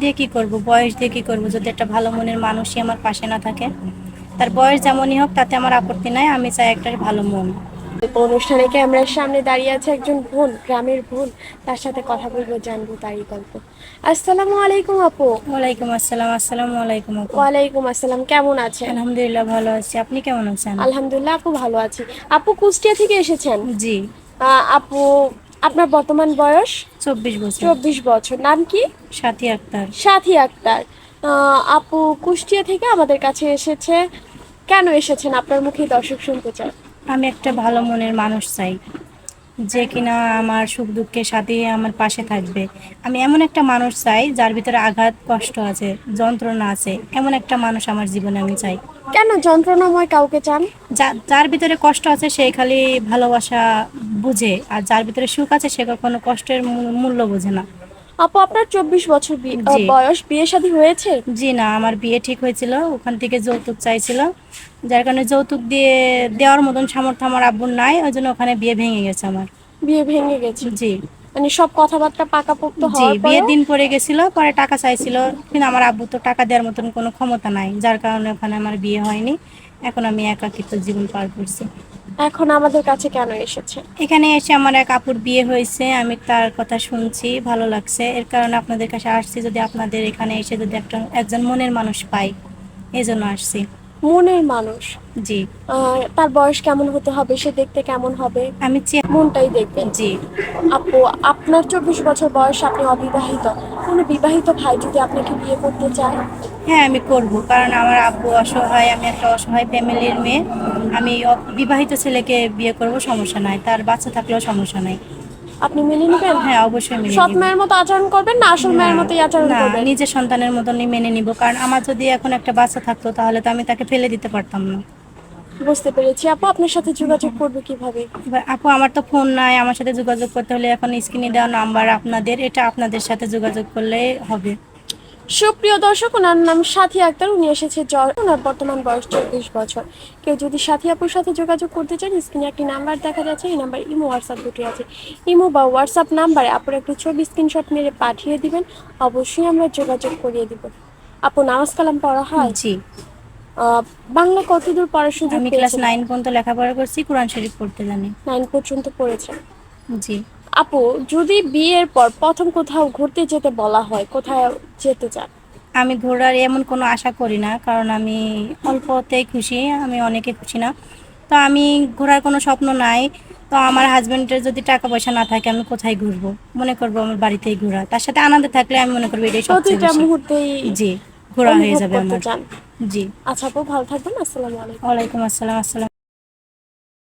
দিয়ে কি করব, বয়স দিয়ে কি করব, যদি একটা ভালো মনের মানুষই আমার পাশে না থাকে। তার বয়স যেমনই হোক তাতে আমার আপত্তি নাই, আমি চাই একটা ভালো মন। অনুষ্ঠানে ক্যামেরার সামনে দাঁড়িয়ে আছে একজন বোন, গ্রামের বোন। তার সাথে কথা বলবো, জানবো তারই গল্প। আসসালামু আলাইকুম আপু। ওয়ালাইকুম আসসালাম। আসসালামু আলাইকুম আপু। ওয়ালাইকুম আসসালাম, কেমন আছেন? আলহামদুলিল্লাহ ভালো আছি, আপনি কেমন আছেন? আলহামদুলিল্লাহ আপু, ভালো আছি। আপু কুষ্টিয়া থেকে এসেছেন? জি। আপু, আপনার বর্তমান বয়স? 24 বছর। 24 বছর। নাম কি? সাথী আক্তার। সাথী আক্তার। আপু কুষ্টিয়া থেকে আমাদের কাছে এসেছে। কেন এসেছেন আপনার মুখে দর্শক শুনতে চায়। আমি একটা ভালো মনের মানুষ চাই, যে কিনা আমার সুখ দুঃখের সাথে আমার পাশে থাকবে। আমি এমন একটা মানুষ চাই যার ভিতরে আঘাত, কষ্ট আছে, যন্ত্রণা আছে, এমন একটা মানুষ আমার জীবনে আমি চাই। কেন যন্ত্রণাময় কাউকে চান? যার ভিতরে কষ্ট আছে সে খালি ভালোবাসা বুঝে, আর যার ভিতরে সুখ আছে সে কখনো কষ্টের মূল্য বোঝে না। আপু আপনার 24 বছর জি। বয়স, বিয়ে শাদী হয়েছে? জি না, আমার বিয়ে ঠিক হয়েছিল, ওখান থেকে যৌতুক চাইছিল, যার কারণে যৌতুক দেওয়ার মতন সামর্থ্য আমার আব্বুর নাই, ওই জন্য ওখানে বিয়ে ভেঙে গেছে আমার। বিয়ে ভেঙে গেছে? জি। মানে সব কথাবার্তা পাকাপোক্ত জি, হওয়ার বিয়ের পরেও? দিন পড়ে গেছিল, পরে টাকা চাইছিল, কিন্তু আমার আব্বু তো টাকা দেওয়ার মতন কোনো ক্ষমতা নাই, যার কারণে ওখানে আমার বিয়ে হয়নি। এখন আমি একাকিত্ব জীবন পার করছি। এখন আমাদের কাছে কেন এসেছে? এখানে এসে আমার এক আপুর বিয়ে হয়েছে, আমি তার কথা শুনছি, ভালো লাগছে, এর কারণে আপনাদের কাছে আসছি, যদি আপনাদের এখানে এসে যদি একজন মনের মানুষ পাই, এই জন্য আসছি। মনের মানুষ? জি। তার বয়স কেমন হতে হবে, সে দেখতে কেমন হবে? আমি মনটাই দেখবেন? জি। আপু, আপনার 24 বছর বয়স, আপনি অবিবাহিত। কোনো বিবাহিত ভাই যদি আপনাকে বিয়ে করতে চায়? হ্যাঁ, আমি করব, কারণ আমার আব্বু অসহায়, আমি একটা অসহায় ফ্যামিলির মেয়ে। আমি বিবাহিত ছেলেকে বিয়ে করব, সমস্যা নাই, তার বাচ্চা থাকলেও সমস্যা নাই। আপনি মেনে নেবেন? হ্যাঁ, অবশ্যই মেনে সৎ নিব। মায়ের মতো আচরণ করবেন না আসল না, মায়ের মতোই আচরণ না, করবেন? নিজের সন্তানের মতনই মেনে নিব, কারণ আমার যদি এখন একটা বাচ্চা থাকতো তাহলে তো আমি তাকে ফেলে দিতে পারতাম না। বুঝতে পেরেছি। আপু আপনার সাথে যোগাযোগ করবো কিভাবে? এবার আপু, আমার তো ফোন নাই, আমার সাথে যোগাযোগ করতে হলে এখন স্ক্রিনে দেওয়া নাম্বার আপনাদের, এটা আপনাদের সাথে যোগাযোগ করলে হবে। সুপ্রিয় দর্শক, ওনার নাম সাথী আক্তার। উনি এসেছে ওনার বর্তমান বয়স 24 বছর। কেউ যদি সাথী আপুর সাথে যোগাযোগ করতে চান, স্ক্রিনে একটি নাম্বার দেখা যাচ্ছে, এই নাম্বার ইমো হোয়াটসঅ্যাপ দুটি আছে। ইমো বা হোয়াটসঅ্যাপ নাম্বারে আপুর একটি ছবি স্ক্রিনশট মেরে পাঠিয়ে দিবেন, অবশ্যই আমরা যোগাযোগ করিয়ে দিব। আপু, নামাজ কালাম পড়া হয়? জি। বাংলা কতদূর পড়ার সুযোগ আমি ক্লাস পেয়েছেন? 9 পর্যন্ত লেখাপড়া করছি, কোরআন শরীফ পড়তে জানি। 9 পর্যন্ত পড়েছেন? জি। আপু, যদি বিয়ের পর প্রথম কোথাও ঘুরতে যেতে বলা হয়, কোথায় যেতে চান? আমি ঘোরার এমন কোনো আশা করি না, কারণ আমি অল্পতেই খুশি, আমি অনেকে খুশি না। তো আমি ঘোরার কোনো স্বপ্ন নাই। তো আমার হাজব্যান্ডের যদি টাকা পয়সা না থাকে আমি কোথায় ঘুরবো, মনে করবো আমার বাড়িতেই ঘোরা, তার সাথে আনন্দ থাকলে আমি মনে করবো এটাই সবচেয়ে প্রতিটা বেশি। মুহূর্তেই জি, ঘোরা হয়ে অনুভব যাবে করতে আমার। চান? জি। আচ্ছা আপু, ভালো থাকবেন। আসসালামু আলাইকুম। ওয়ালাইকুম আসসালাম। আসসালাম।